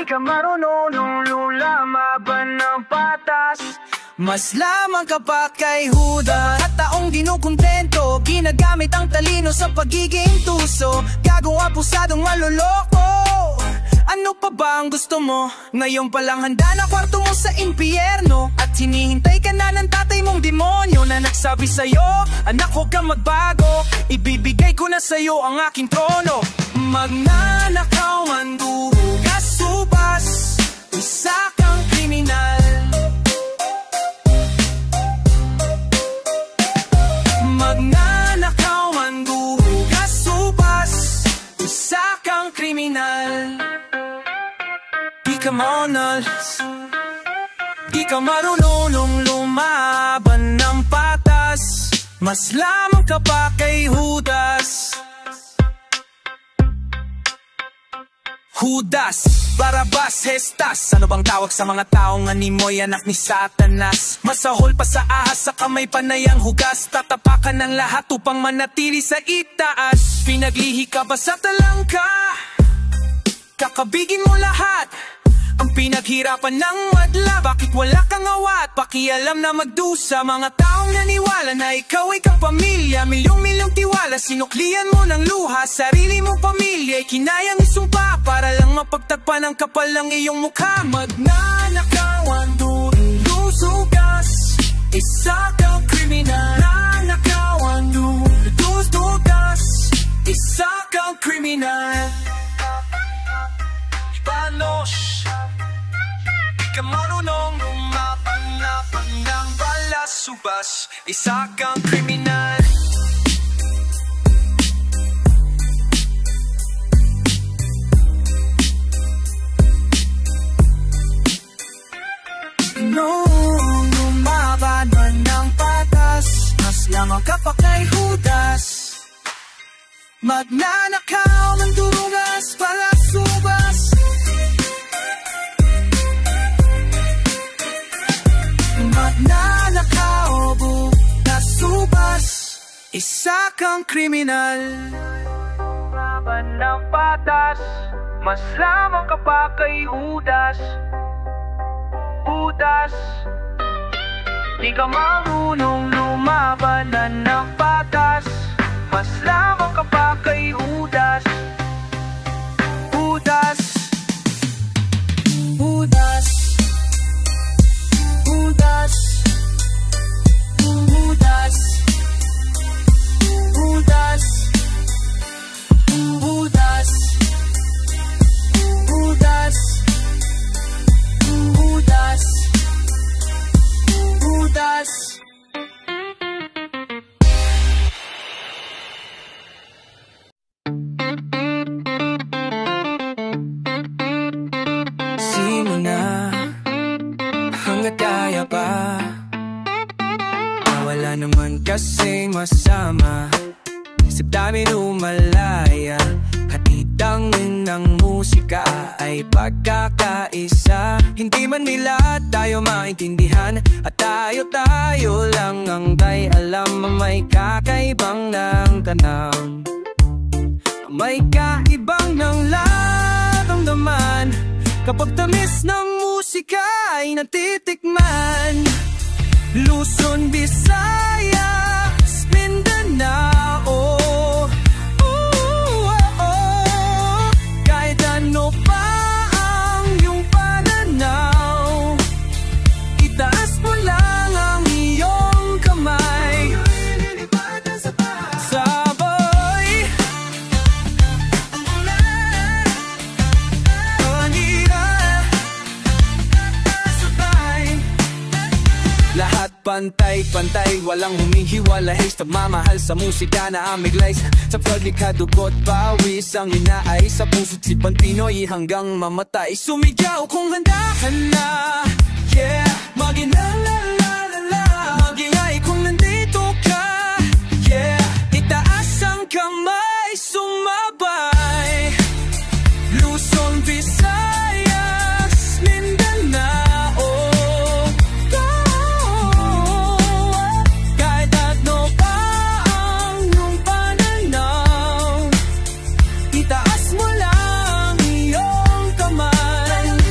ka marunong lumaban ng patas. Mas lamang ka pa kay Judas. At taong ginukontento, ginagamit ang talino sa pagiging tuso. Gagawa pusadong maloloko. Ano pa ba ang gusto mo? Ngayon palang handa na kwarto mo sa impyerno. At hinihintay ka na ng tatay mong demonyo na nagsabi sa'yo, anak, huwag kang magbago, ibibigay ko na sa'yo ang aking trono. Magnanakaw man dugas subas, isa kang kriminal. Magnanakaw man dugas subas, isa kang kriminal. Di ka maunal, di ka marunong lumaban ng patas. Mas lamang ka pa kay Judas. Judas, Barabas, Hestas. Ano bang tawag sa mga taong animoy anak ni Satanas? Masahol pa sa ahas, sa kamay panayang hugas. Tatapakan ng lahat upang manatili sa itaas. Pinaglihi ka ba sa talangka? Kakabigin mo lahat ang pinaghirapan ng madla. Bakit wala kang awat? Pakialam na magdusa. Mga taong naniwala na ikaw ay kapamilya. Milyong-milyong tiwala, sinuklian mo ng luha. Sarili mong pamilya'y kinayang isumpa para lang mapagtagpan ang kapal ng iyong mukha. Magnanakawan doon lusugas, isa kang kriminal. Nanakawan doon lusugas, isa kang kriminal. Panos, di ka marunong lumaban ng balas subas, isa kang kriminal. Noong lumaban ng patas, mas lamang ka pa kay Judas. Magnanakaw ng durugas para subas. Magnanakaw bukas subas, isa kang kriminal. Laban ng patas, mas lamang ka pa kay Judas. Judas, di ka marunong lumaban ng patas. Mas lamang ka pa kay Judas. Judas, Judas, Judas, Judas, Judas, Judas, Judas, Judas, Judas. Simula hanggat kaya pa, wala naman kasing masama. Isip namin umalaya, hatidangin ng musika ay pagkakaisa. Hindi man nila tayo maintindihan, at tayo lang ang may alam. May kakaibang ng tanam, may kaibang ng nararamdaman kapag tamis ng musika ay natitikman. Luzon, Visayas, Mindanao, kahit ano pa ang iyong pananaw, itaas mo lang ang iyong kamay. Sabay, lahat pantay-pantay, walang humihiwalay sa pagmamahal sa musika na amiglay. Sa paglikha, dugot, pawis ang inaay sa puso't sipan Pinoy hanggang mamatay. Sumigaw kung handa ka na, yeah, maginalalalala, magingay kung nandito ka, yeah, itaas ang kamay, sumabay. Luzon, Visayas, Mindanao, kahit ano pa ang iyong pananaw, itaas mo lang iyong kamay.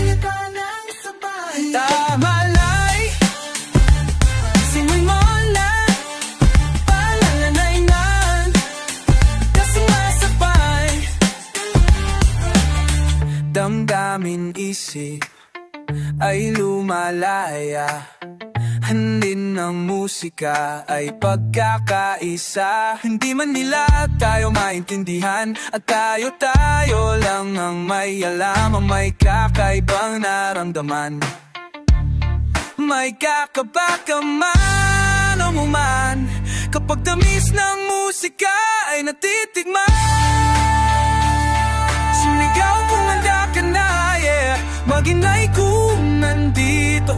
aming isip ay lumalaya. Handin ng musika ay pagkakaisa. Hindi man nila tayo maintindihan, at tayo lang ang may alam, ang may kakaibang naramdaman. May kakaba ka man o muman, kapag tamis ng musika ay natitikman. Sumigaw kung handa ka na, yeah. Maginay kung nandito.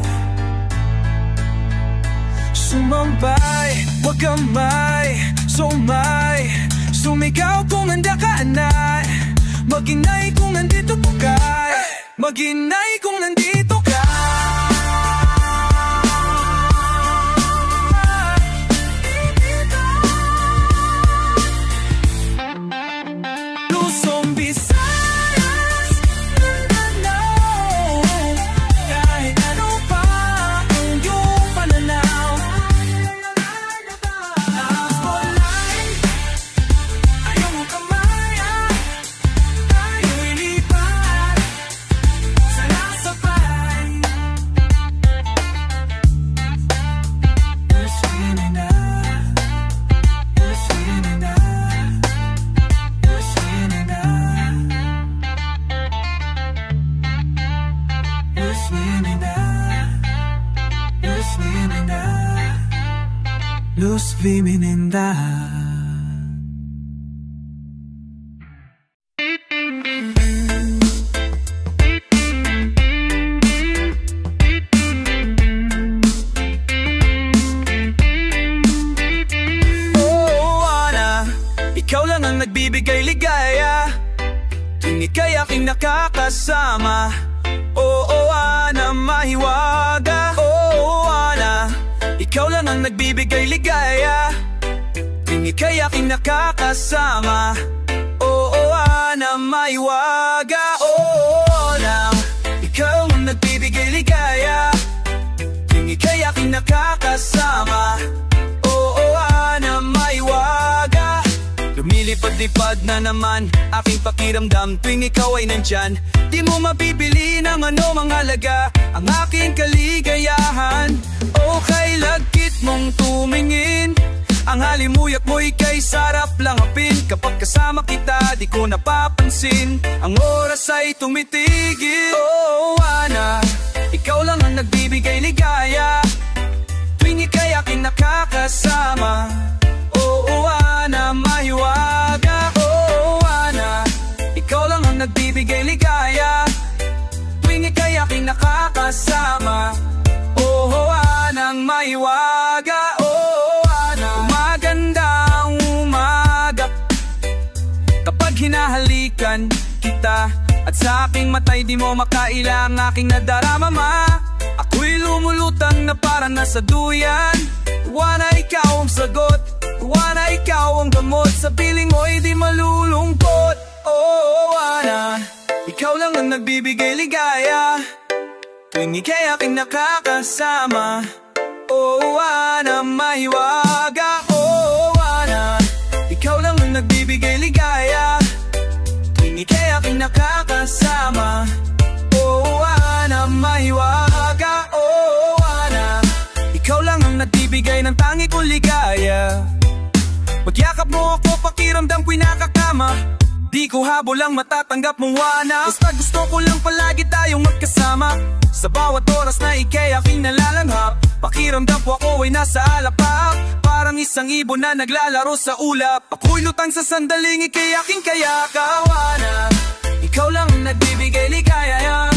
Sumambay, wag kang may sumay. Sumigaw kung handa ka na, maginay kung nandito ka. Maginay kung nandito ka. Luzon, Visayas, Mindanao, kahit ano pa ang iyong pananaw. Last for life, ayaw mo kamaya, tayo'y lipat sa nasabay. You're sweet enough, you're sweet enough, you're sweet enough, you're sweet enough, you're sweet enough. Luz Feminina. Oh, Ana, ikaw lang ang nagbibigay ligaya, tuwing ika'y aking nakakasama. Oo, Ana, mahiwaga. Oo, Ana, ikaw lang ang nagbibigay ligaya, tuwing ika'y aking nakakasama. Oo, Ana, mahiwaga. Oo, Ana, ikaw ang nagbibigay ligaya, tuwing ika'y aking nakakasama. Oo, Ana, mahiwaga. Lumilipad-lipad na naman aking pakiramdam tuwing ikaw ay nandyan. Di mo mabibili ng anumang halaga ang aking kaligayahan. O kay lagkit mong tumingin, ang halimuyak mo'y kay sarap langapin. Kapag kasama kita, di ko napapansin, ang oras ay tumitigil. Oh, Ana, ikaw lang ang nagbibigay ligaya, tuwing ika'y aking nakakasama. Oo, Ana, mahiwaga. Oo, Ana, ikaw lang ang nagbibigay ligaya, tuwing ika'y aking nakakasama. Oo, Ana, mahiwaga. Oo, Ana, magandang umaga. Kapag hinahalikan kita at sa aking matay di mo makaila ang aking nadarama, ma. Ako'y lumulutang na parang nasa duyan. Tuwa na ikaw ang sagot, tuwa na ikaw ang gamot, sa piling mo'y di malulungkot. Oh, Ana, ikaw lang ang nagbibigay ligaya, tuwing ika'y aking nakakasama. Oh, Ana, mahiwaga. Oh, Ana, ikaw lang ang nagbibigay ligaya, tuwing ika'y aking nakakasama. Oh, Ana, mahiwaga. Oh, Ana, ikaw lang ang nagbibigay ng tangi kong ligaya. Pagyakap mo ako, pakiramdam ko'y nakakama. Di ko habol ang matatanggap mo, Ana. Basta gusto ko lang palagi tayong magkasama. Sa bawat oras na ika'y aking nalalanghap, pakiramdam ko ako ay nasa alapaap, parang isang ibon na naglalaro sa ulap. Ako'y lutang sa sandaling ika'y aking kayakaw, Ana. Ikaw lang ang nagbibigay ligaya,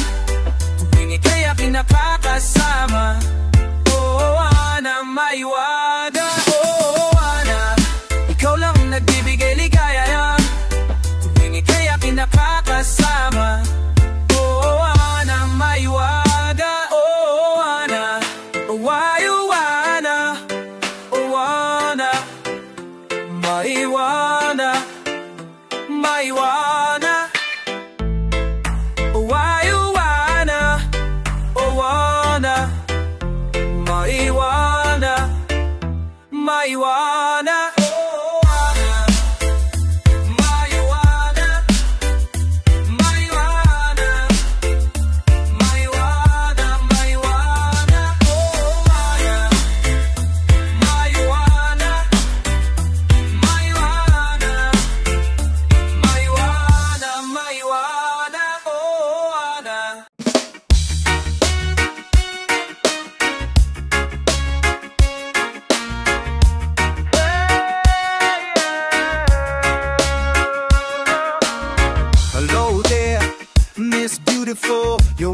tuwing ika'y aking nakakasama. Oh, Ana, mahiwaga. Oh, Ana, ikaw lang ang nagbibigay ligaya, tuwing ika'y aking nakakasama. Oh, Ana, mahiwaga. Oh, Ana, oh, Ana, oh, Ana, mahiwaga, mahiwaga. Oh, Ana, oh, Ana, mahiwaga, mahiwaga. Oh, Ana, mahiwaga, mahiwaga.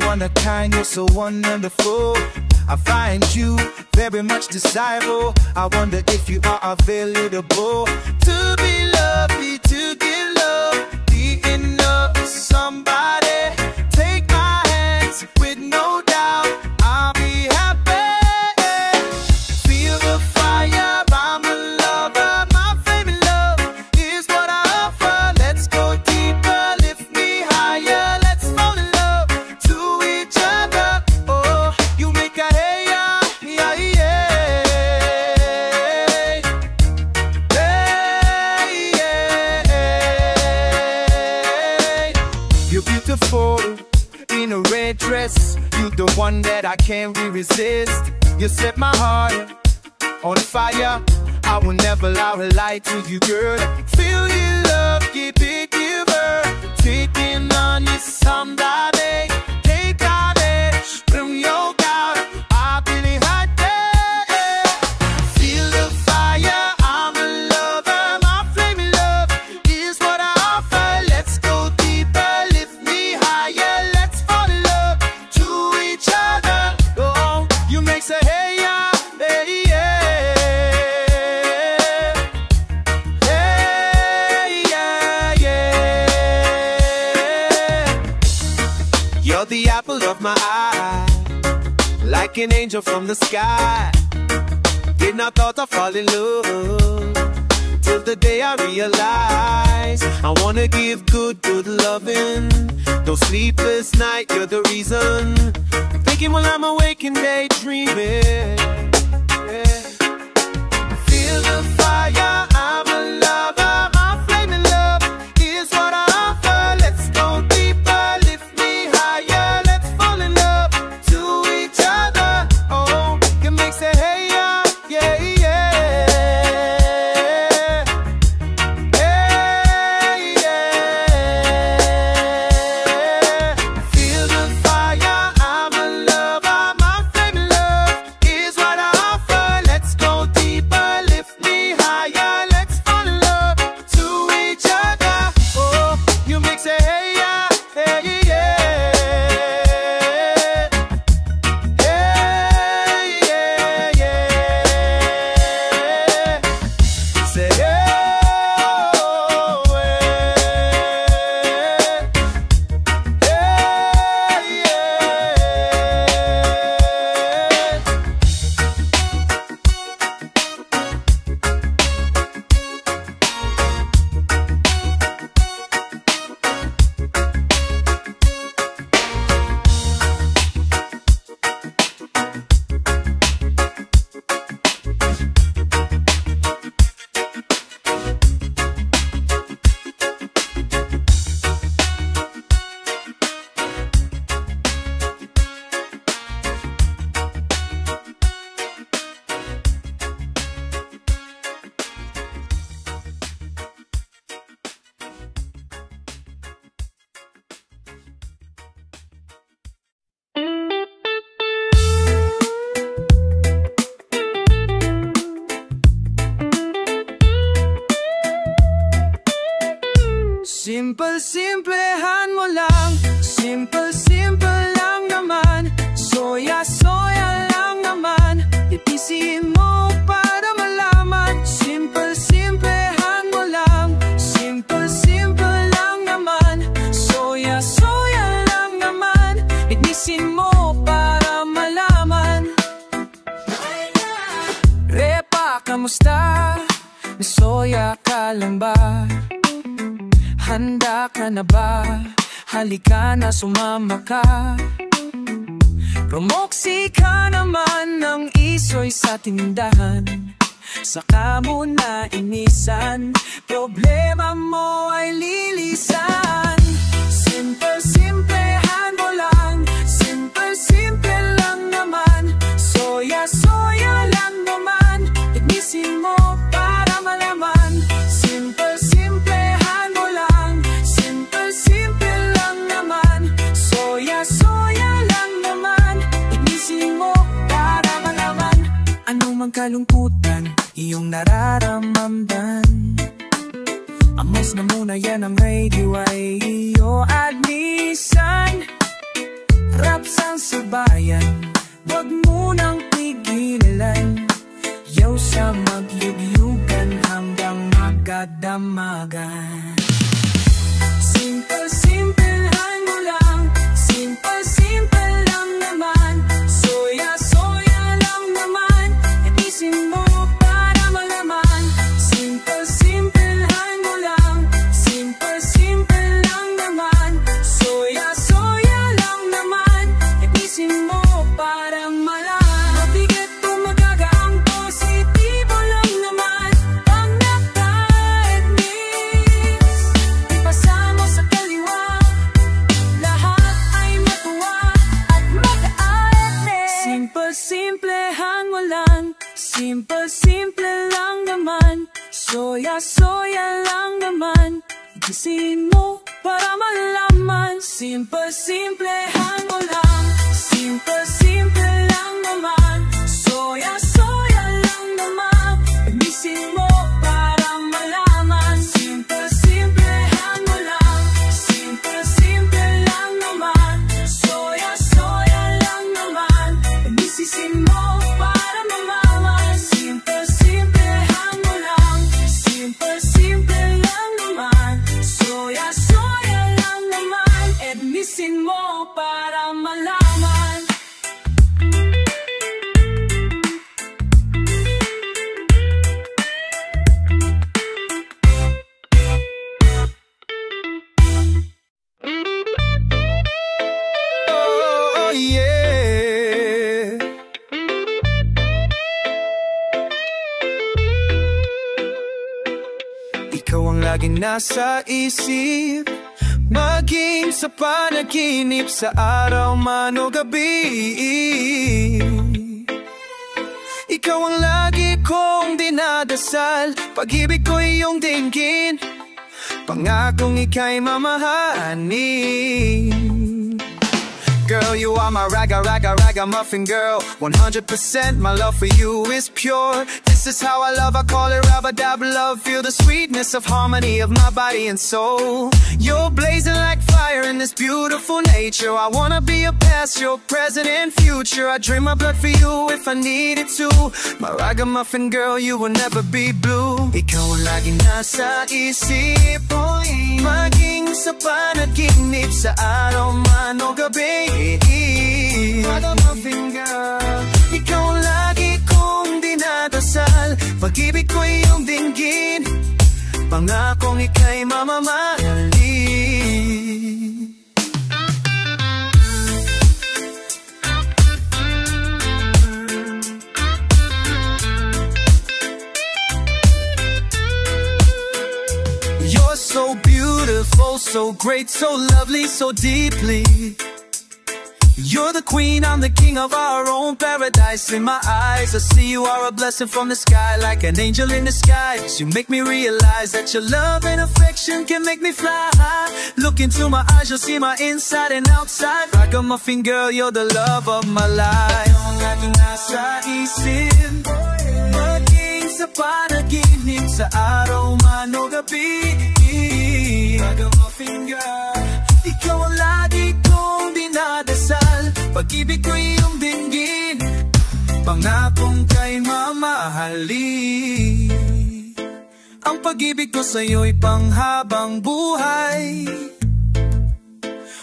one of a kind, you're so wonderful. I find you very much desirable. I wonder if you are available to be lovely, to give love, be in love with somebody. Take my hands with no doubt, I'll be happy. Feel the fire, I'm a lover. My favorite love is what I offer. Let's go deeper, lift me higher. Let's fall in love to each other. Oh, you make a hey, yeah, yeah, yeah. Hey, yeah. You're beautiful in a red dress. You're the one that I can't resist. You set my heart on fire. I will never lie to you, girl. Feel your love, keep it giver. Taking on you someday. Take out it, bring your God. I've been hot there. Feel the fire, I'm a lover. My flaming love is what I offer. Let's go deeper, lift me higher. Let's fall in love to each other. Oh, you make say hey, yeah, hey, yeah. Hey, yeah, yeah. You're the apple of my eye, like an angel from the sky. Did not thought I'd fall in love till the day I realize I wanna give good loving. No sleepless night, you're the reason. Thinking while I'm awake and daydreaming. Yeah. Feel the fire, I'm a lover. My flaming love is what I offer. Let's go deeper, lift me higher. Let's fall in love to each other. Oh, you make say hey, yeah, yeah, yeah. Hey, yeah. Feel the fire, I'm a lover. My flaming love is what I offer. Let's go deeper, lift me higher. Let's fall in love to each other. Oh, you make say hey, yeah, hey, yeah. Hey, yeah, yeah. Say oh, simple-simplehan mo lang. Simple-simple lang naman. Soya-soya lang naman. Titisin mo para malaman. Simple-simplehan mo lang. Simple-simple lang naman. Soya-soya lang naman. Titisin mo para malaman. Repa, kamusta? Soya ka lang ba? Handa ka na ba? Halika na, sumama ka. Promoksi ka naman ng isoy sa tindahan. Saka mo na inisan, problema mo ay lilisan. Simple-simplehan mo lang. Simple-simple lang naman. Soya-soya lang naman. Tignisin mo para malaman. Simple-simplehan mo lang. Simple-simple lang naman. Soya-soya lang naman. Tignisin mo para malaman. Anong magkalungkutan iyong nararamdaman? Amos na muna yan ang radio ay iyo admisan. Rap bayan, wag munang pigilan. Yaw sa magyugyugan hanggang magdamagan. Simple-simplehan mo lang, simple-simple lang naman. Soya-soya lang naman, itisin mo para malaman. Simple-simplehan mo lang, simple-simple lang naman. Soya-soya lang naman, itisin mo para malaman. Mabigat o magagaang positibo lang naman. Pag naka-admix, ipasa mo sa kaliwa, lahat ay matuwa at maka-admix. Simple-simplehan mo lang, simple-simple lang naman. Soya-soya lang naman, gising mo para malaman. Simple-simplehan mo lang, simple-simple lang naman. Soya-soya lang naman, gising mo para malaman. Simple-simplehan mo lang, simple-simple lang naman. Soya-soya lang naman, gising mo para malaman. Simple-simplehan mo lang, simple-simple lang naman. Soya-soya lang naman, gising mo para malaman. Oh yeah. Ikaw ang laging nasa isip, maging sa panaginip, sa araw man o gabi. Ikaw ang lagi kong dinadasal, pag-ibig ko iyong dinggin, pangakong ika'y mamahalin. Girl, you are my ragamuffin girl. 100% my love for you is pure. This is how I love, I call it rub-a-dub love. Feel the sweetness of harmony of my body and soul. You're blazing like fire in this beautiful nature. I wanna be your past, your present and future. I dream my blood for you if I needed to. My ragamuffin girl, you will never be blue. Ikaw ang laging nasa isip, maging sa panaginip, sa araw man o gabi. Ragamuffin girl, ikaw ang lagi kong dinadasal, pag-ibig ko iyong dinggin, pangakong ika'y mamamahalin. You're so beautiful, so great, so lovely, so deeply. You're the queen, I'm the king of our own paradise. In my eyes, I see you are a blessing from the sky, like an angel in disguise. You make me realize that your love and affection can make me fly. Look into my eyes, you'll see my inside and outside. Ragamuffin girl, you're the love of my life. Ikaw ang laging nasa isip, maging sa panaginip, sa araw man o gabi. Ragamuffin girl, ikaw ang lagi kong dinadasal, pag-ibig ko iyong dinggin, pangakong ka'y mamahalin. Ang pag-ibig ko sa'yo'y panghabang buhay,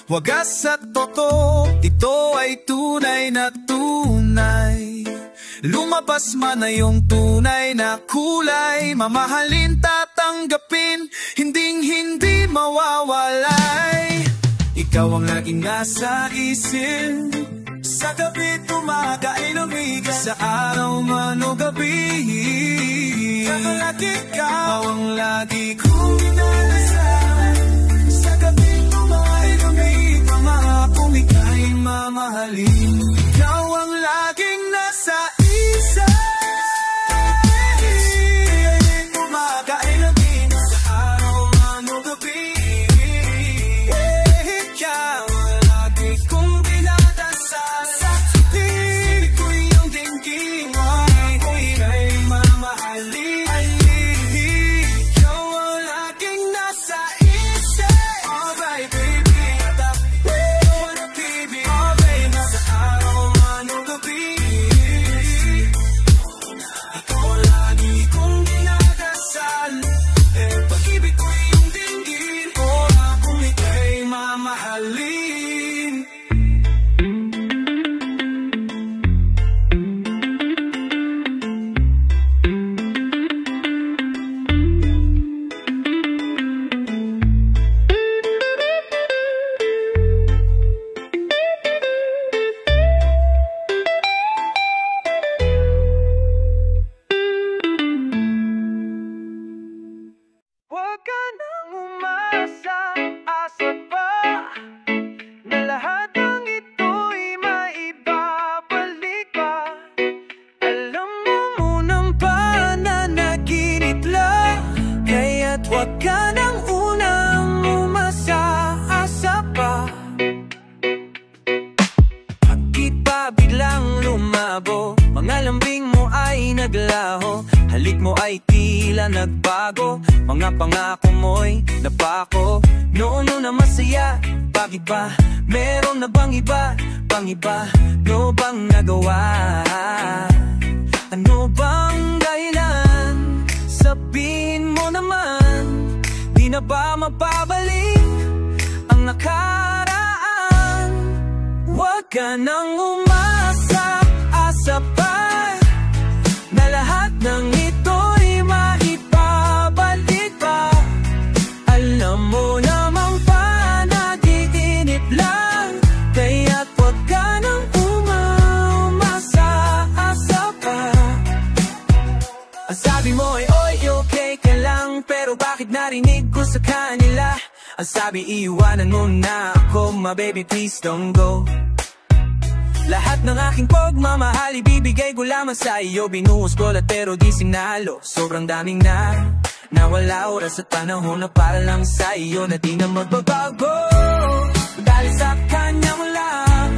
wagas at totoo, ito ay tunay na tunay. Lumabas man na yung tunay na kulay, mamahalin, tatanggapin, hinding-hindi mawawalay. Ikaw ang laging nasa isip, sa gabi umaga ay lumigas, sa araw man o gabi. Kakalaki ikaw ang lagi kong dinadasal, sa gabi umaga ay lumigas, pangakong ika'y mamahalin. Ikaw ang laging nasa isip, umaga ay lumigas, sa araw man o gabi. nagbago? Mga pangako mo'y napako. Noon na masaya, bakit ba? Meron na bang iba? Pang iba, no bang nagawa? Ano bang dahilan? Sabihin mo naman, di na ba mapabalik ang nakaraan? Huwag ka nang umasa, asa pa na lahat ng ito'y maibabalik pa. Alam mo namang panaginip lang, kaya't huwag ka nang umasa, asa pa. Ang sabi mo ay oy, okay ka lang, pero bakit narinig ko sa kanila? Ang sabi iiwanan mo na ako, my baby please don't go. Lahat ng aking pagmamahal ibibigay ko lamang sa iyo. Binuhos ko lahat pero di sinalo. Sobrang daming nawala oras at panahon na para lang sa iyo na di na magbabago. Dahil sa kanya mo lang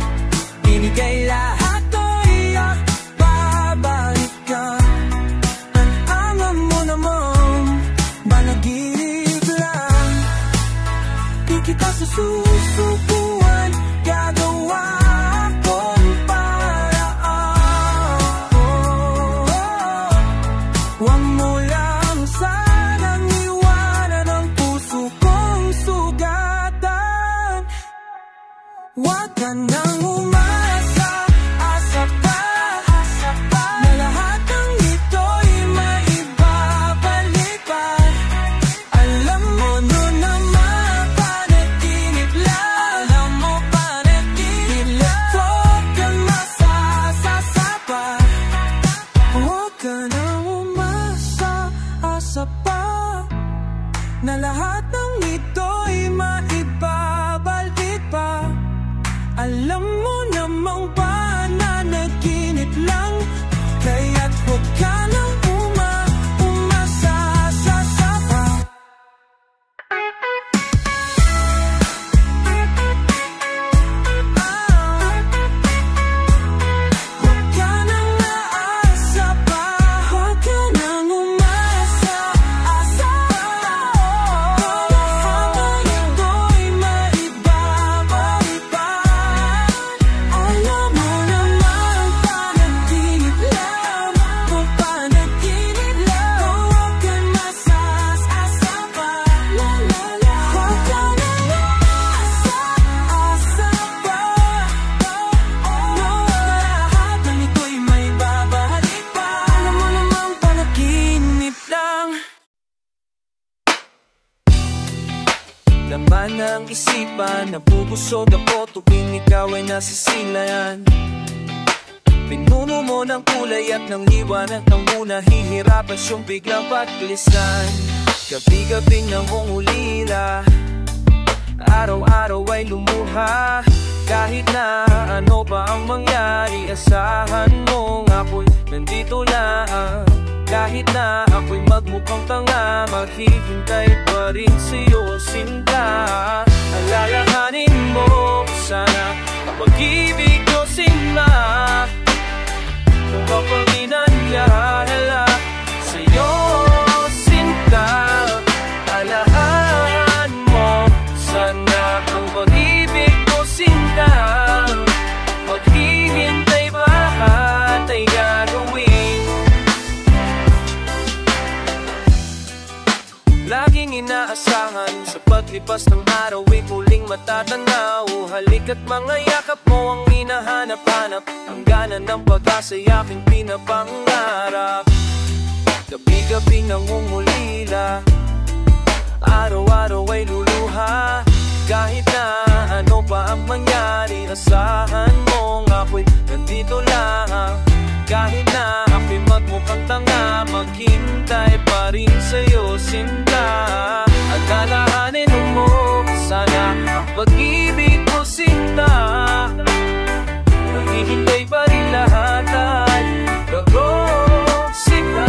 binigay lahat to iyo, babalik ka. Ang mo naman managinip lang, di kita susubukan gagawa. Huwag mo lang sanang iwanan ang puso kong sugatan. Huwag ka nang umasa, asa pa na lahat ng ito'y maibabalik pa. Alam mo nun naman panaginip lang, alam mo panaginip lang. Huwag kang masasasapa, huwag ka nang asa pa na lahat ng ito'y maibabalik pa. Alam mo namang pananaginip lang, kaya't huwag ka nang umasasasapa. Huwag ka nang aasa pa, huwag ka nang laman ng isipan, nabubusog ako tuwing ikaw ay nasisilayan. Pinuno mo ng kulay at ng liwanag ng muna, hihirapan siyang biglang pagkilisan. Gabi-gabi nang umulila, araw-araw ay lumuha. Kahit na ano pa ang mangyari, asahan mong ako'y nandito lang. Kahit na ako'y magmukhang tanga, maghihintay pa rin sa'yo, sinta. Alalahanin mo sana ang pag-ibig ko, sinta. Kung kapag inanyala sa'yo, sinta. Alalahan mo sana ang pag-ibig ko, sinta. Maghihintay pa at ay gagawin. Laging inaasahan sa paglipas ng araw ay muling matatanaw. Halika't mga yakap mo ang hinahanap-hanap, ang gana ng pag-asa'y aking pinapangarap. Gabi-gabi nangungulila, araw-araw ay luluha. Kahit na ano pa ang mangyari, asahan mong ako'y nandito lang. Kahit na ako'y magmukhang tanga, maghintay pa rin sa'yo, sinta. At alalahanin mo sana ang pag-ibig ko, sinta. Maghihintay pa rin lahat at bago, sinta.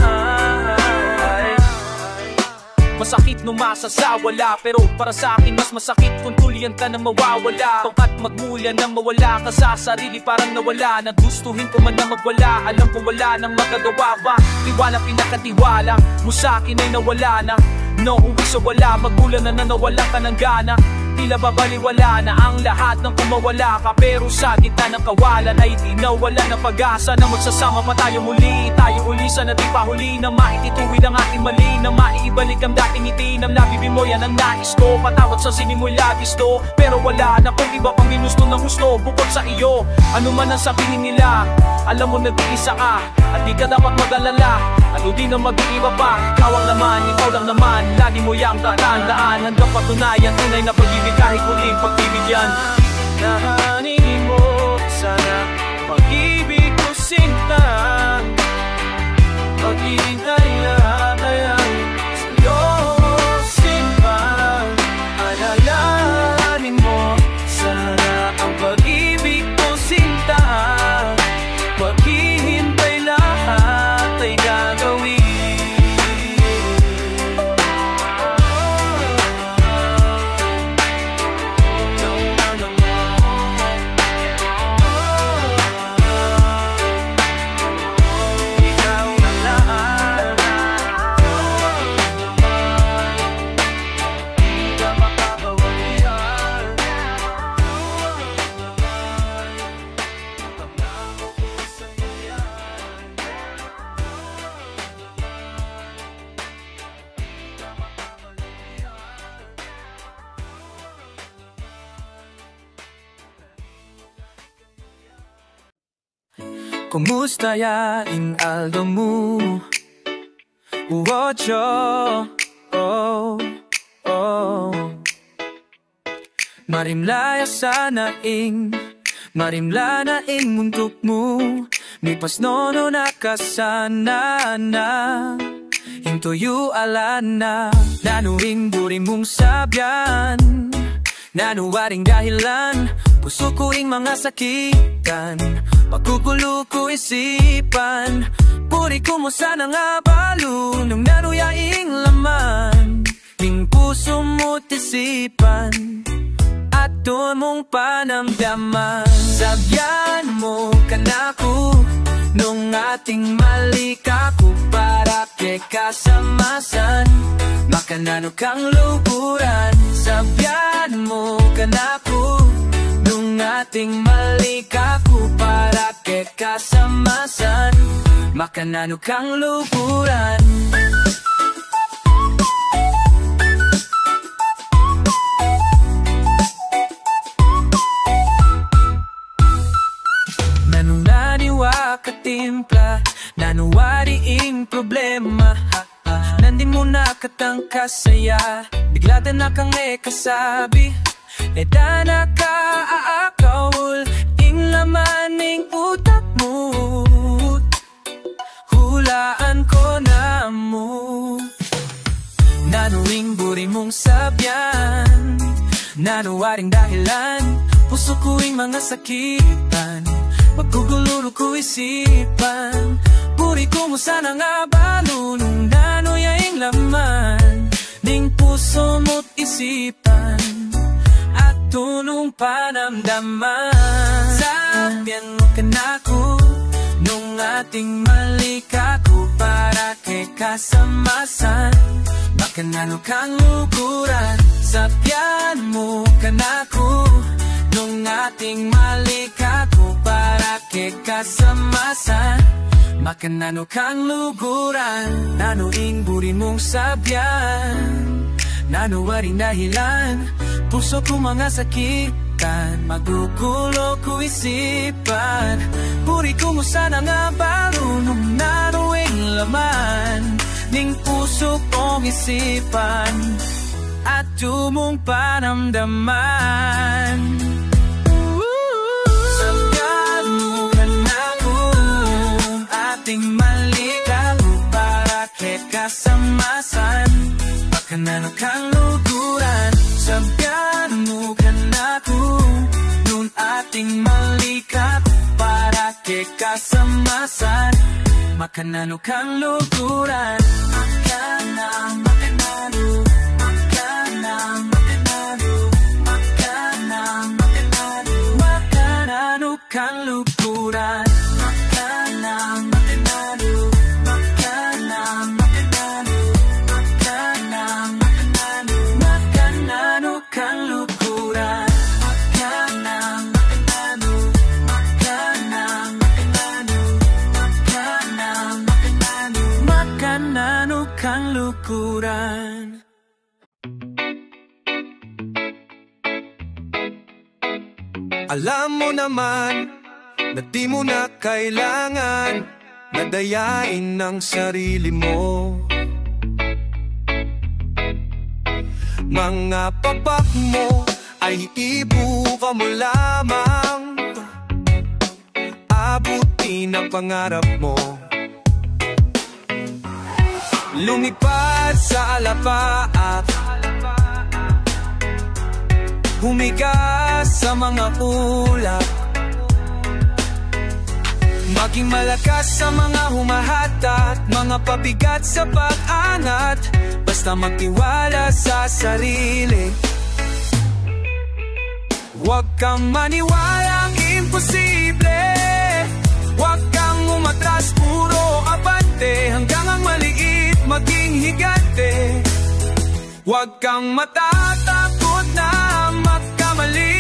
Masakit no masasawala. Pero para sa akin mas masakit kung tulian ka na mawawala. Pangkat magmulya na mawala ka sa sarili, parang nawala. Nagustuhin ko man na magwala, alam ko wala nang magagawa ba. Tiwala pinakatiwala mo sa akin ay nawala na. No, uwi sa wala, magmula na nawalan ka ng gana. Tila babaliwala na ang lahat ng kumawala ka. Pero sa gitna ng kawalan ay di nawala ng pag-asa na magsasama pa tayo muli. Tayo uli sana di pa huli na maitituwid ang ating mali, na maibalik ang dating ngiti ng labibin mo. Yan ang nais ko, patawad sa sining mo'y labis to. Pero wala na kung iba pang ginusto ng gusto bukod sa iyo. Ano man ang sabihin nila, alam mo nag-iisa ka at di ka dapat mag-alala. Ano din ang mag-iiba pa, ikaw ang laman, ikaw lang naman. Lagi mo yang tatandaan hanggang patunayan tunay na pag-ibig kahit muling pagbibigyan. Nahanin mo sana pag-ibig ko sinta, pag-ibigay lahat ay ang sa'yo simpa. Alalahanin mo sana ang pag-ibig ko sinta, paghihintay lahat ay gagawin. Kumusta yaing Aldo mo? Uwocho, oh, oh. Marimlaya sana ing, marimla na ing muntok mo. May pasnono na kasana na, hintuyo alana. Nanuing buri mong sabyan, nanuwaring dahilan. Puso ko ing mga sakitan, pagkukulo ko isipan. Puri ko mo sana nga balo nung nanuyaing laman. Ning puso mo't isipan at doon mong panamdaman. Sabyan mo ka na ko nung ating malika ko para kay kasamasan. Makanano kang luburan. Sabyan mo ka na ko nung ating malika ko para kay kasamasan. Makanano kang luburan. Nanunaniwa ka timpla, nanuwariing problema. Nandin mo nakatangka saya, bigla na kang kasabi. Eda na ka aakawul, ing lamaning utak mo. Hulaan ko na mo. Nanuing buri mong sabyan, nanuwaring dahilan. Puso ko'y mga sakitan, pagkuguluro ko isipan. Puri ko mo sana nga balo nung nanuyaing laman. Ning puso mo't isipan at tunong panamdaman. Sabyan mo ka na ko nung ating malika ko para kay kasamasan. Makanano kang lukuran. Sabyan mo ka na ko nung ating malika ko para kay kasamasan. Makanano kang luguran. Nanuing buri mong sabyan, nanuwaring dahilan. Puso ko mga sakitan, magugulo ko isipan. Puri ko mo sana nga balo nung nanuing laman. Ning puso kong isipan at tumong panamdaman. Sabyan mo ka na ko ating malika ko para kay kasamasan. Makanano kang luguran. Sabyan mo ka na ko nun ating malika ko para kay kasamasan. Makanano kang luguran. Makanano Alam mo naman na di mo na kailangan nadayain ng sarili mo. Mga papak mo ay ibuka mo lamang, abutin ang pangarap mo. Lumipad sa alapaap, humigas sa mga ulap, maging malakas sa mga humahatak, mga pabigat sa pag-angat, basta magtiwala sa sarili. Huwag kang maniwalang imposible, huwag kang umatras, puro abante, hanggang ang maliit maging higante. Huwag kang matatakot na magkamali,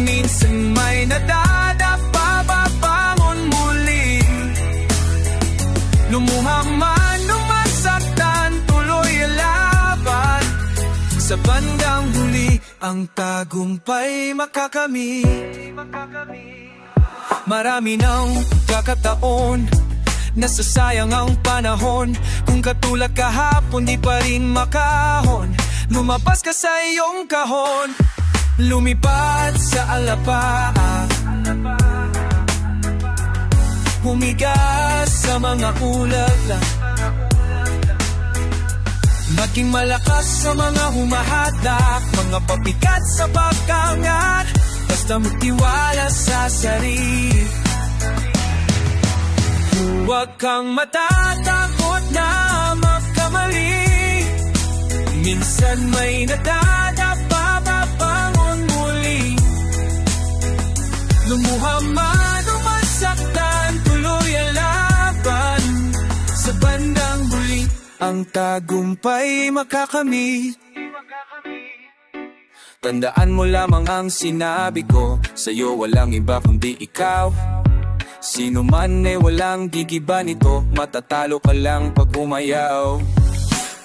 minsan may nadadapa, babangon muli. Lumuha man o masaktan, tuloy ang laban, sa bandang huli ang tagumpay makakamit. Marami nang kakataon, nasasayang ang panahon, kung katulad kahapon di pa rin makahon. Lumabas ka sa iyong kahon, lumipad sa alapaap, humigas sa mga ulap, maging malakas sa mga humahatak, mga pabigat sa pagkangat, basta magtiwala sa sarili. Huwag kang matatakot na magkamali, minsan may nadadapa, babangon muli. Lumuha man o masaktan, tuloy ang laban, sa bandang huli ang tagumpay makakamit. Tandaan mo lamang ang sinabi ko, sa'yo walang iba kundi ikaw. Sino man ay walang gigiba nito, matatalo ka lang pag umayaw.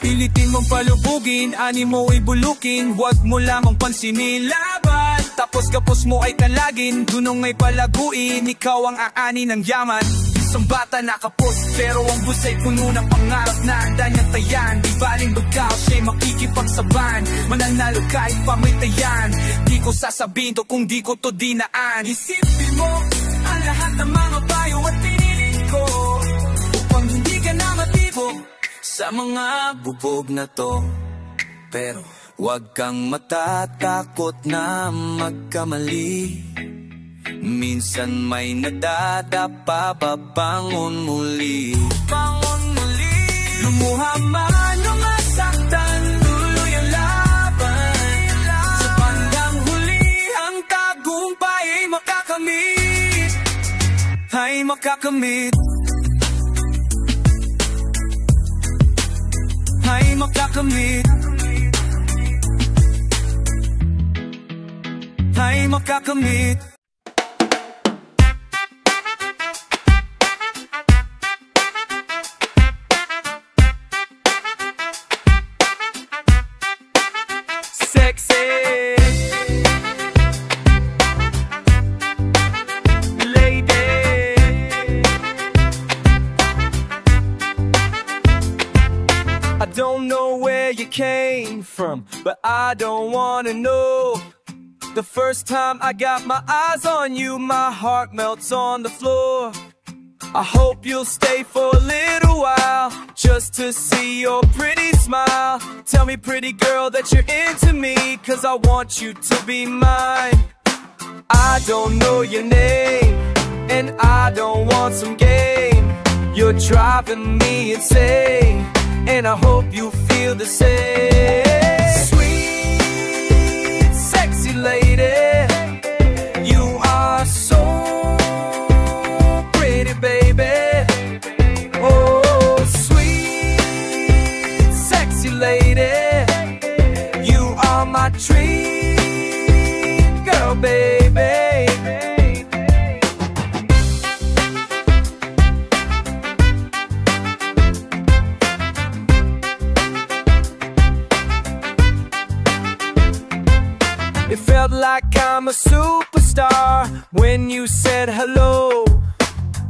Pilitin mong palubugin, ani mo ay bulukin, huwag mo lamang pansinin laban. Tapos kapos mo ay talagin, dunong ay palaguin, ikaw ang aani ng yaman. Isang bata nakapos, pero ang busay puno ng pangarap na handa niyang tayan. Di baling bagaw, siya'y makikipagsaban, mananalo kahit pamitayan. Di ko sasabihin to kung di ko to dinaan. Isipin mo ang lahat ng mga payo at piniling ko, upang hindi ka na matibok sa mga bubog na to. Pero huwag kang matatakot na magkamali, minsan may nadadapa, babangon muli. Bangon muli. Lumuha man o masaktan, tuloy ang laban, sa bandang huli ang tagumpay ay makakamit, ay makakamit, ay makakamit, ay makakamit. Sexy lady, I don't know where you came from, but I don't wanna know. The first time I got my eyes on you, my heart melts on the floor. I hope you'll stay for a little while, just to see your pretty smile. Tell me, pretty girl, that you're into me, 'cause I want you to be mine. I don't know your name, and I don't want some game. You're driving me insane, and I hope you feel the same. Sweet, sexy lady, you are so pretty, baby. Oh, sweet, sexy lady, you are my dream girl, baby. It felt like I'm a superstar when you said hello.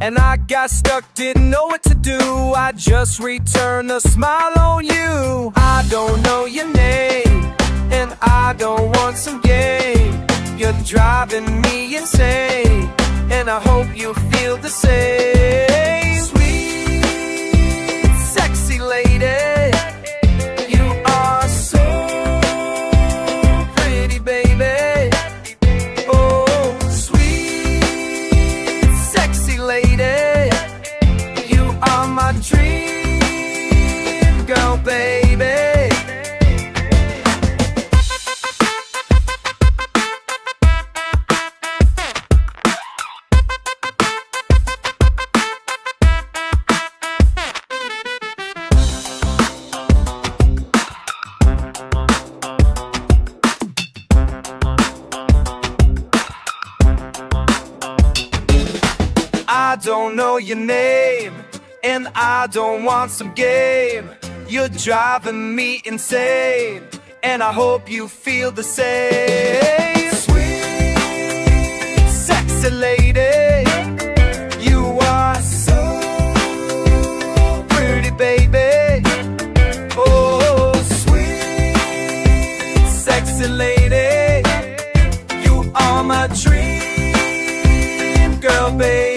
And I got stuck, didn't know what to do. I just returned a smile on you. I don't know your name, and I don't want some game. You're driving me insane, and I hope you feel the same. Sweet, sexy lady, you are so pretty, baby. Oh, sweet, sexy lady, you are my dream girl, baby. I don't know your name, and I don't want some game. You're driving me insane, and I hope you feel the same. Sweet, sexy lady, you are so pretty, baby. Oh, sweet, sexy lady, you are my dream girl, baby.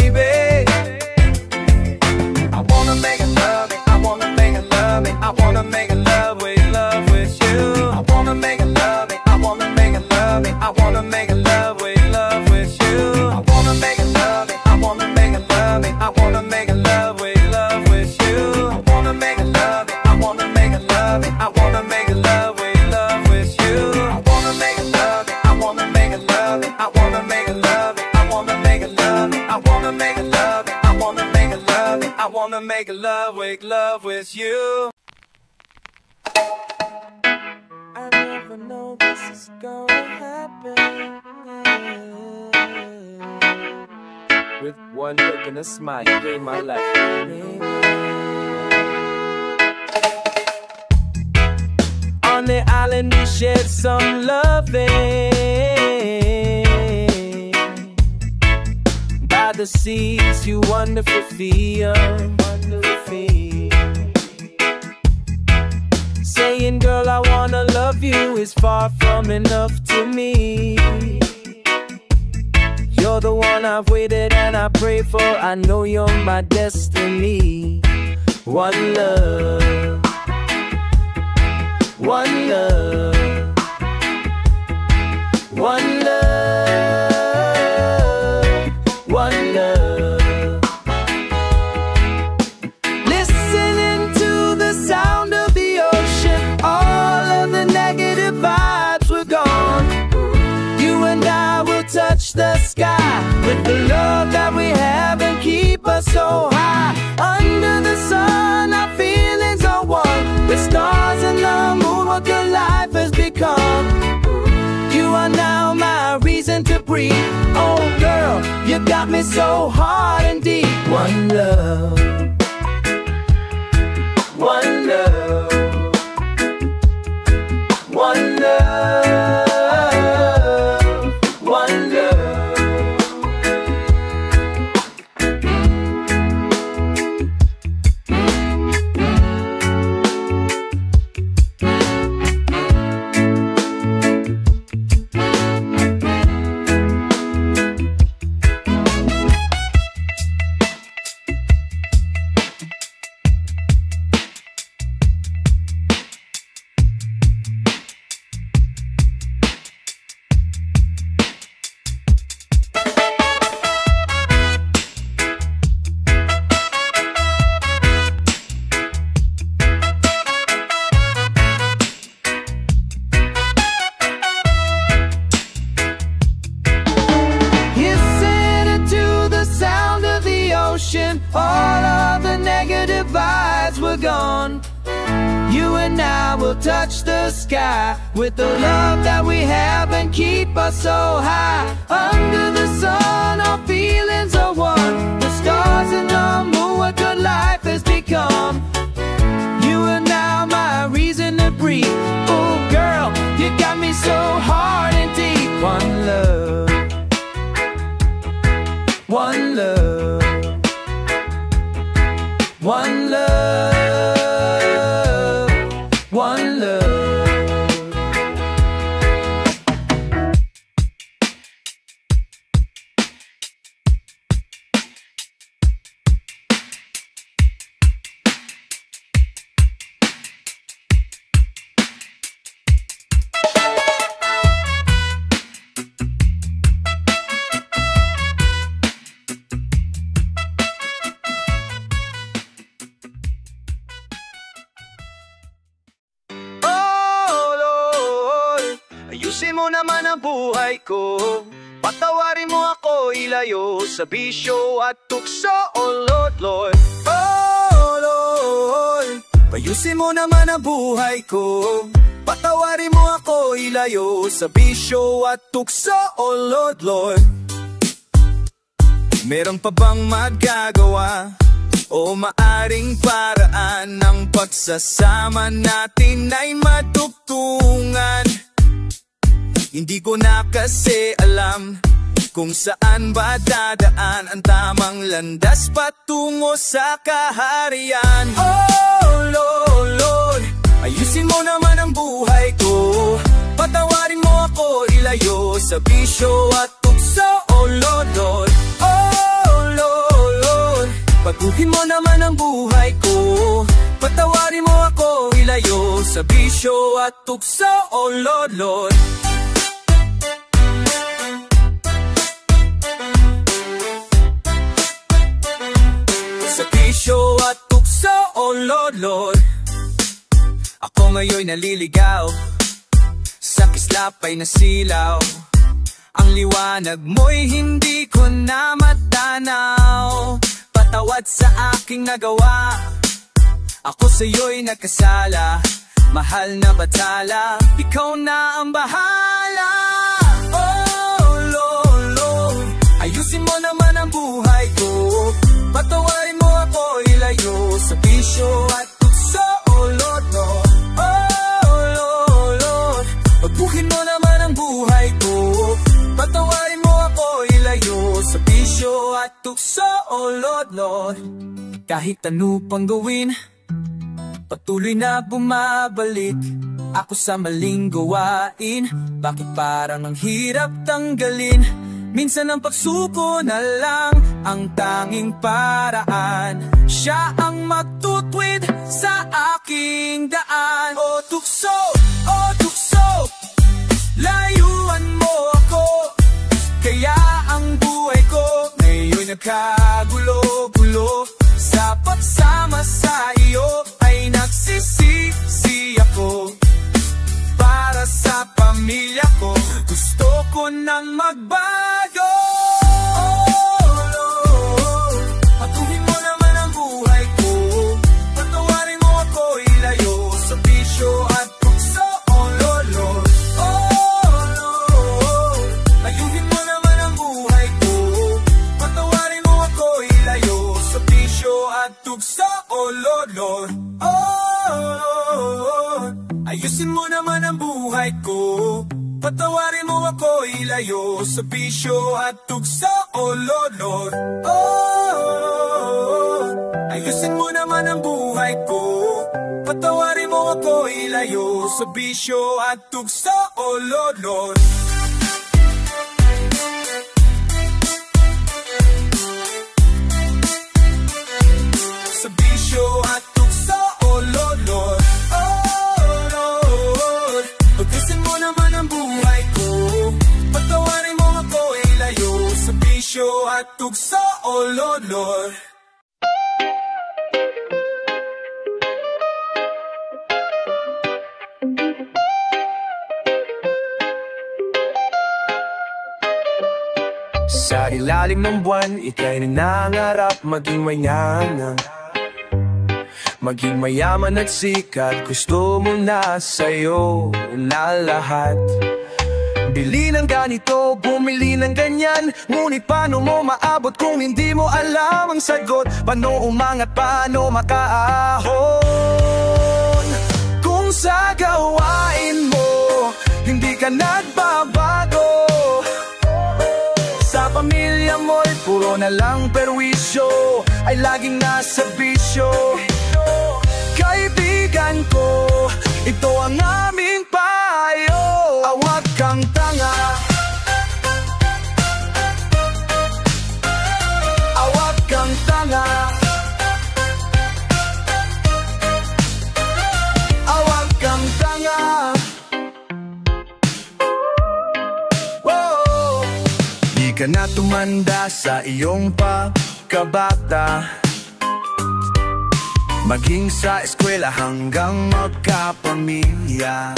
I wanna make a love with you. I wanna make a love, I wanna make a love, I wanna make a love with you. I wanna make a love, I wanna make a love, I wanna make a love with you. I wanna make a love, I wanna make a love, I wanna make a love with you. I wanna make a love, I wanna make a love, I wanna make a love, I wanna make a love, I wanna make a love, I wanna make a love, I wanna make a love with you. I never know this is gonna happen. With one look and a smile, you gave my life. On the island we shared some loving. By the seas you wonderful feel, wonderful feel. Saying, girl, I wanna love you is far from enough to me. You're the one I've waited and I pray for. I know you're my destiny. One love, one love, one love, one love. Listening to the sound of the ocean, all of the negative vibes were gone. You and I will touch the sky with the love that we have and keep us so high. Under the sun, our feelings are one. The stars and the moon, what your life has become. You are now my reason to breathe. Oh girl, you got me so hard and deep. One love, one love, one love, one love. All of the negative vibes were gone. You and I will touch the sky with the love that we have and keep us so high. Under the sun, our feelings are one. The stars and the moon, what good life has become. You are now my reason to breathe. Oh girl, you got me so hard and deep. Ayusin mo naman ang buhay ko, patawarin mo ako, ilayo sa bisyo at tukso. Oh Lord, Lord, oh Lord. Ayusin mo naman ang buhay ko, patawarin mo ako, ilayo sa bisyo at tukso. Oh Lord, Lord. Meron pa bang magagawa o maaring paraan ng pagsasama natin ay matugtungan? Hindi ko na kasi alam kung saan ba dadaan ang tamang landas patungo sa kaharian. Oh Lord, Lord, ayusin mo naman ang buhay ko, patawarin mo ako, ilayo sa bisyo at tukso. Oh Lord, Lord, oh Lord, Lord. Baguhin mo naman ang buhay ko, patawarin mo ako, ilayo sa bisyo at tukso. Oh Lord, Lord. Sa bisyo at tukso, oh Lord, Lord. Ako ngayon naliligaw, sa kislap ay nasilaw. Ang liwanag mo'y hindi ko na matanaw. Patawad sa aking nagawa, ako sa'yo'y nagkasala. Mahal na batala, ikaw na ang bahala. Oh Lord, Lord, ayusin mo naman ang buhay ko, patawarin mo ako, ilayo sa bisyo at tukso. Oh Lord, Lord, oh Lord, Lord. Pagbuhin mo naman ang buhay ko, patawarin mo ako, ilayo sa bisyo at tukso. Oh Lord, Lord. Kahit ano pang gawin, patuloy na bumabalik ako sa maling gawain. Bakit parang ang hirap tanggalin? Minsan ang pagsuko na lang ang tanging paraan. Siya ang magtutwid sa aking daan. Oh tukso, layuan mo ako. Kaya ang buhay ko ngayon nagkagulo-gulo. Sa pagsama sa iyo ay nagsisisi ako. Para sa pamilya ko, gusto ko nang magbago. Oh Lord, patuhin mo naman ang buhay ko, patawarin mo ako, ilayo sa bisyo at tukso. Oh Lord, Lord, oh Lord. Ayuhin mo naman ang buhay ko, patawarin mo ako, ilayo sa bisyo at tukso. Oh Lord, Lord, oh Lord. Ayusin mo naman ang buhay ko, patawarin mo ako, ilayo sa bisyo at tukso. Oh Lord, Lord, oh. Ayusin mo naman ang buhay ko, patawarin mo ako, ilayo sa bisyo at tukso. Oh Lord, Lord. Sa bisyo at tukso. Oh Lord, Lord, pagkasin mo naman ang buhay ko, patawarin mo ako, ilayo sa bisyo at tukso. Oh Lord, Lord. Sa ilalim ng buwan, ika'y nangarap maging mayaman. Maging mayaman at sikat, gusto mo na sa'yo na lahat. Bili ng ganito, bumili ng ganyan, ngunit paano mo maabot kung hindi mo alam ang sagot? Paano umangat, paano makaahon? Kung sa gawain mo, hindi ka nagbabago. Sa pamilya mo'y puro na lang perwisyo, ay laging nasa bisyo. Kaibigan ko, ito ang aming payo. Awag kang tanga, awag kang tanga, awag kang tanga. Whoa. Di ka na tumanda sa iyong pagkabata, maging sa eskwela hanggang magkapamilya.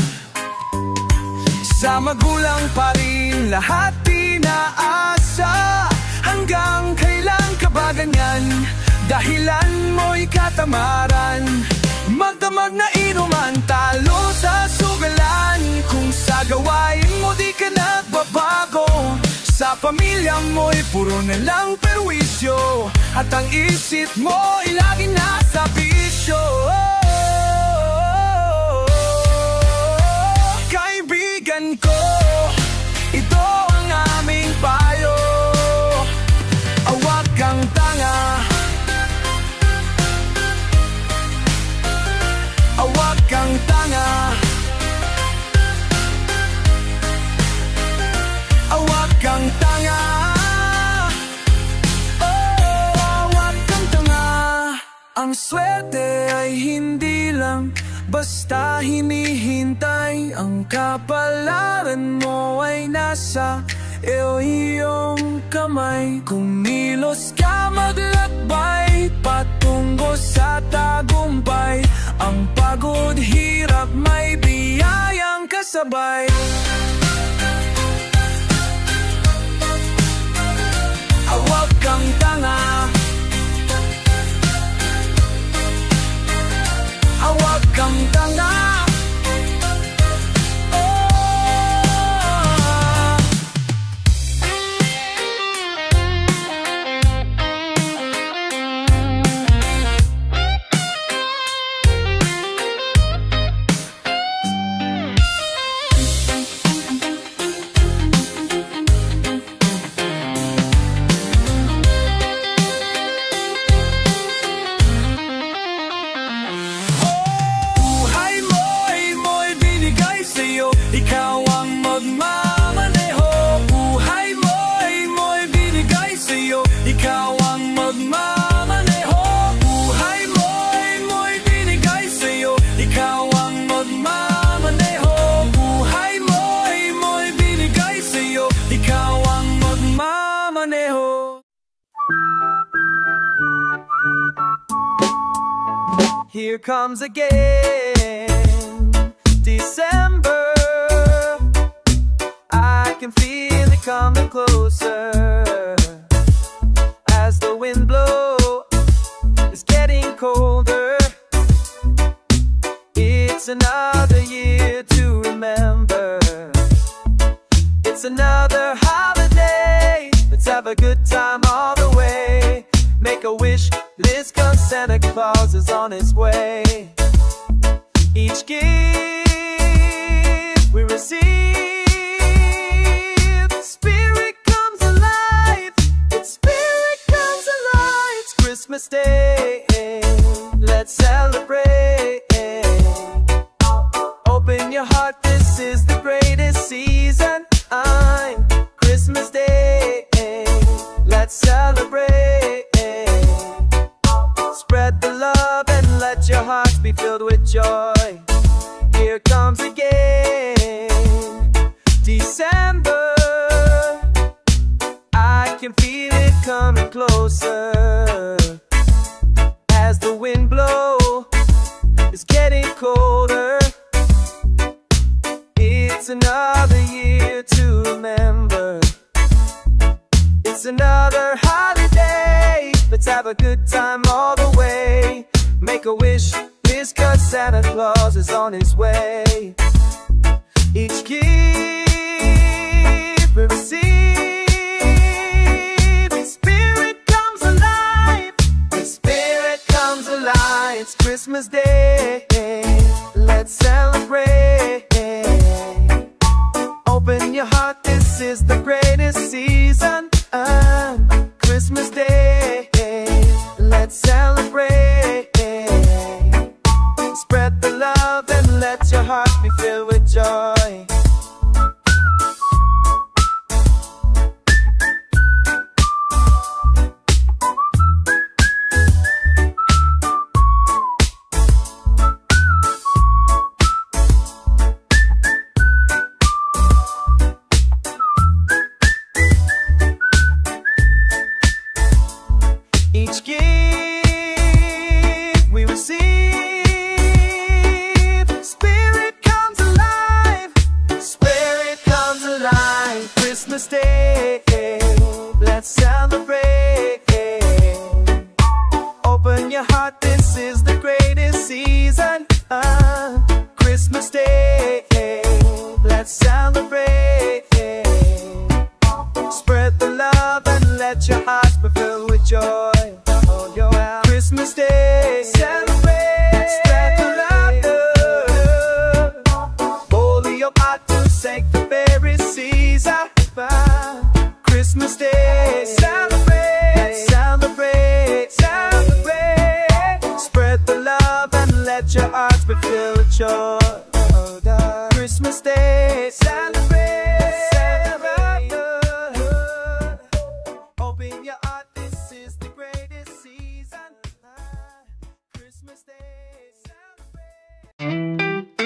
Sa magulang pa rin lahat inaasa. Hanggang kailan ka ba ganyan? Dahilan mo'y katamaran. Magdamag na inuman, talo sa sugalan. Kung sa gawain mo di ka nagbabago, sa pamilya mo'y puro na lang perwisyo, at ang isip mo'y lagi nasa bisyo. Kaibigan ko, ito ang aming payo. Awag kang tanga, awag kang tanga, awag kang tanga. Oh, awag kang tanga. Ang swerte ay hindi lang basta hinihintay. Ang kapalaran mo ay nasa iyong kamay. Kung nilos ka maglakbay patungo sa tagumpay, ang pagod hirap may biyayang kasabay. Awag kang tanga, awag kang tanga. Ikaw ang magmamaneho. Buhay mo'y binigay sa'yo. Ikaw ang magmamaneho. Buhay mo'y binigay sa'yo. Ikaw ang magmamaneho. Buhay mo'y binigay sa'yo. Ikaw ang magmamaneho. Here comes again December. I can feel it coming closer as the wind blows. It's getting colder. It's another year to remember. It's another holiday. Let's have a good time all the way. Make a wish list 'cause Santa Claus is on his way. Each gift we receive, Spirit comes alive. It's Spirit comes alive. It's Christmas Day. Let's celebrate. Open your heart, this is the greatest season. Christmas Day. Let's celebrate. Spread the love and let your hearts be filled with joy. Here comes again December. I can feel it coming closer as the wind blows. It's getting colder. It's another year to remember. It's another holiday. Let's have a good time all the way. Make a wish list 'cause Santa Claus is on his way. Each gift we receive, His Spirit comes alive. His Spirit comes alive. It's Christmas Day. Let's celebrate. Open your heart, this is the greatest season. Christmas Day. Let's celebrate. Spread the love and let your heart be filled with joy. Each gift we receive, Christmas Day, let's celebrate. Open your heart, this is the greatest season. Christmas Day, let's celebrate. Spread the love and let your hearts be filled with joy. Hold your hand. Christmas Day, celebrate. Spread the love. Holy your heart to save the very season. Christmas Day, celebrate, celebrate, celebrate. Spread the love and let your hearts be filled with joy. Christmas Day, celebrate, celebrate. Open your heart, this is the greatest season. Christmas Day, celebrate.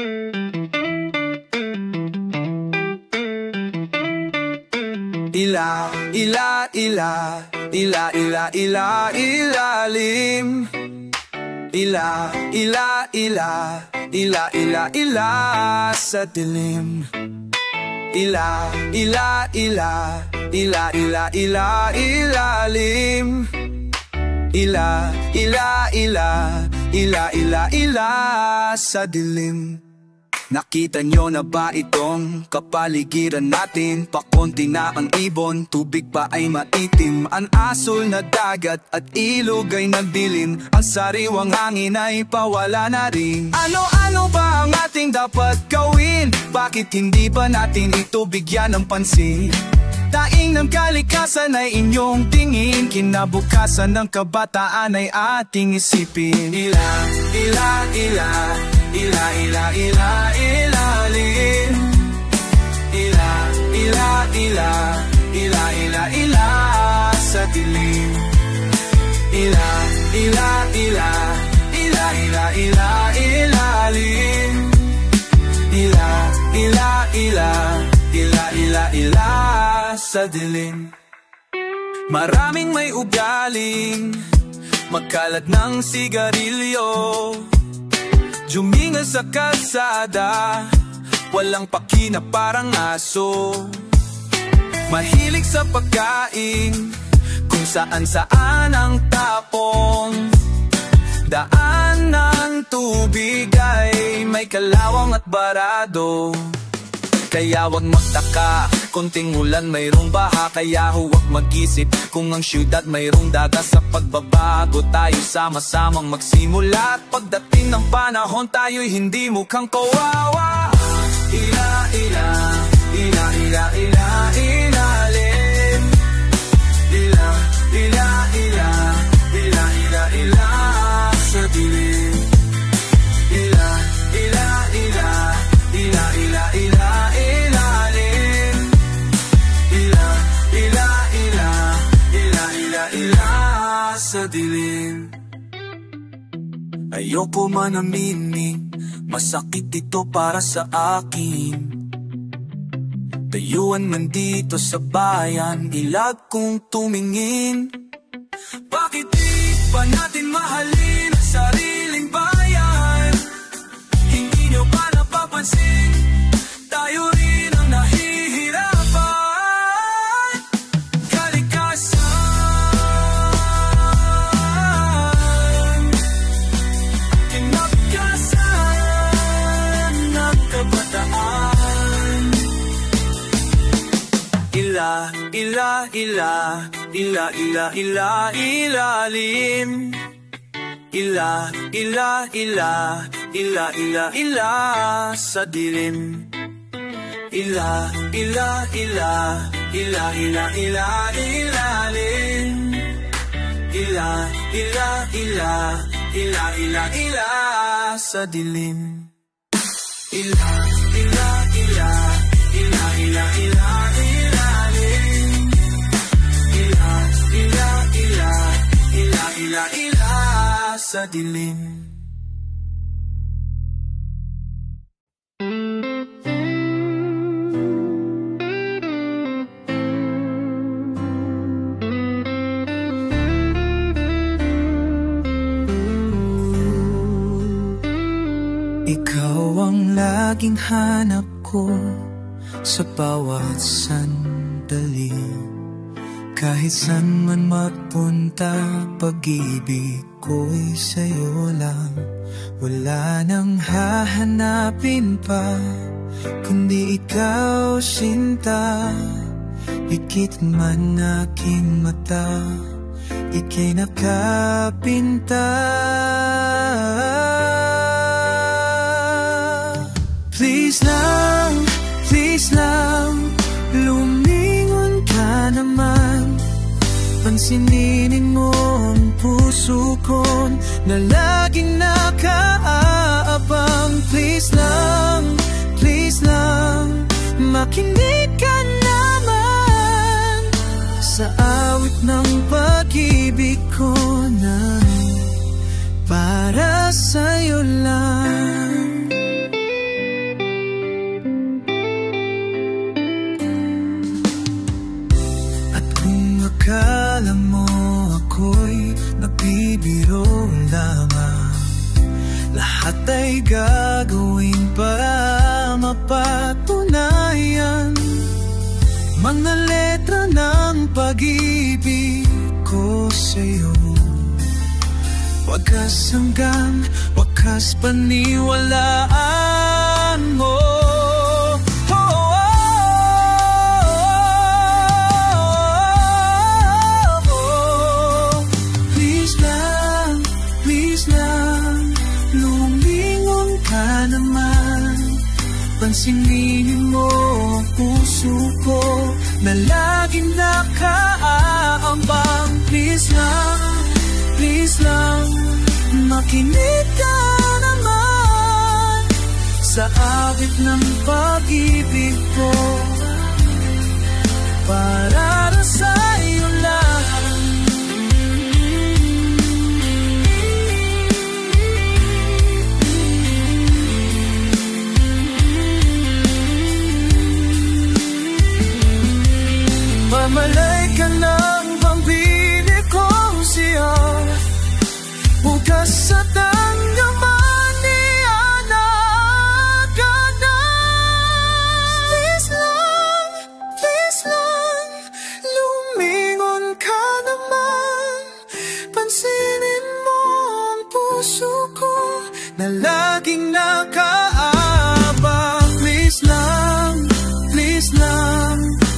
Ilalim. Ila sa dilim. Ilalim. Ila sa dilim. Nakita nyo na ba itong kapaligiran natin? Pakonti na ang ibon, tubig pa ay maitim. Ang asul na dagat at ilog ay nagdilim. Ang sariwang hangin ay pawala na rin. Ano-ano ba ang ating dapat gawin? Bakit hindi ba natin ito bigyan ng pansin? Daing ng kalikasan ay inyong tingin. Kinabukasan ng kabataan ay ating isipin. Ilalim. Ila sa dilim. Ilalim. Ila sa dilim. Maraming may ugaling magkalat ng sigarilyo, jumingal sa kalsada, walang paki na parang aso. Mahilig sa pagkain, kung saan-saan ang tapong. Daan ng tubig ay may kalawang at barado. Kaya wag magtaka, konting ulan mayroong baha. Kaya huwag mag-isip kung ang syudad mayroong daga. Sa pagbabago tayo sama-samang magsimula. At pagdating ng panahon tayo'y hindi mukhang kawawa. Ilalim. Ila sa dilim. Ila sa dilim. Ayoko man aminin, masakit ito para sa akin. Dayuhan man dito sa bayan, ilag kong tumingin. Bakit di pa natin mahalin ang sariling bayan? Hindi nyo ba napapansin? Tayo rin ang nahihirapan. Kalikasan, kinapkasan ng kabataan. Ilalim. Ila sa dilim. Ilalim. Ila sa dilim. Ila sa dilim. Ikaw ang laging hanap ko sa bawat sandali. magmadali. Kahit saan man magpunta, pag-ibig ko'y sa'yo lang. Wala nang hahanapin pa, kundi ikaw, sinta. Pikit man aking mata, ika'y nakapinta. Please lang, lumingon ka naman. Pansinin mo ang puso ko na laging nakaabang. Please lang, makinig ka naman sa awit ng pag-ibig ko na para sa'yo lang. Akala mo ako'y nagbibiro lamang, lahat ay gagawin para mapatunayan. Mga letra ng pag-ibig ko sa'yo, wagas hanggang wakas paniwalaan mo. Pansinin mo ang puso ko na laging nakaambang. Please lang, makinig ka naman sa awit ng pag-ibig ko para sa'yo lang. Mamalay ka ng pambili kong siya, bukas sa tanggaman niya na agad. Please lang, lumingon ka naman. Pansinin mo ang puso ko na laging nakaabang. Please lang,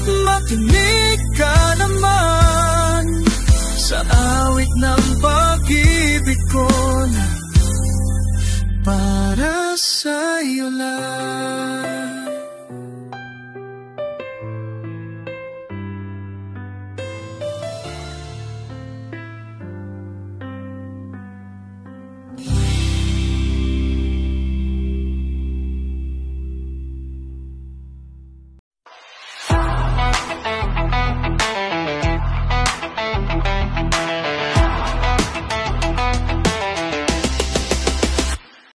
makinig ka naman sa awit ng pag-ibig ko na para sa'yo lang.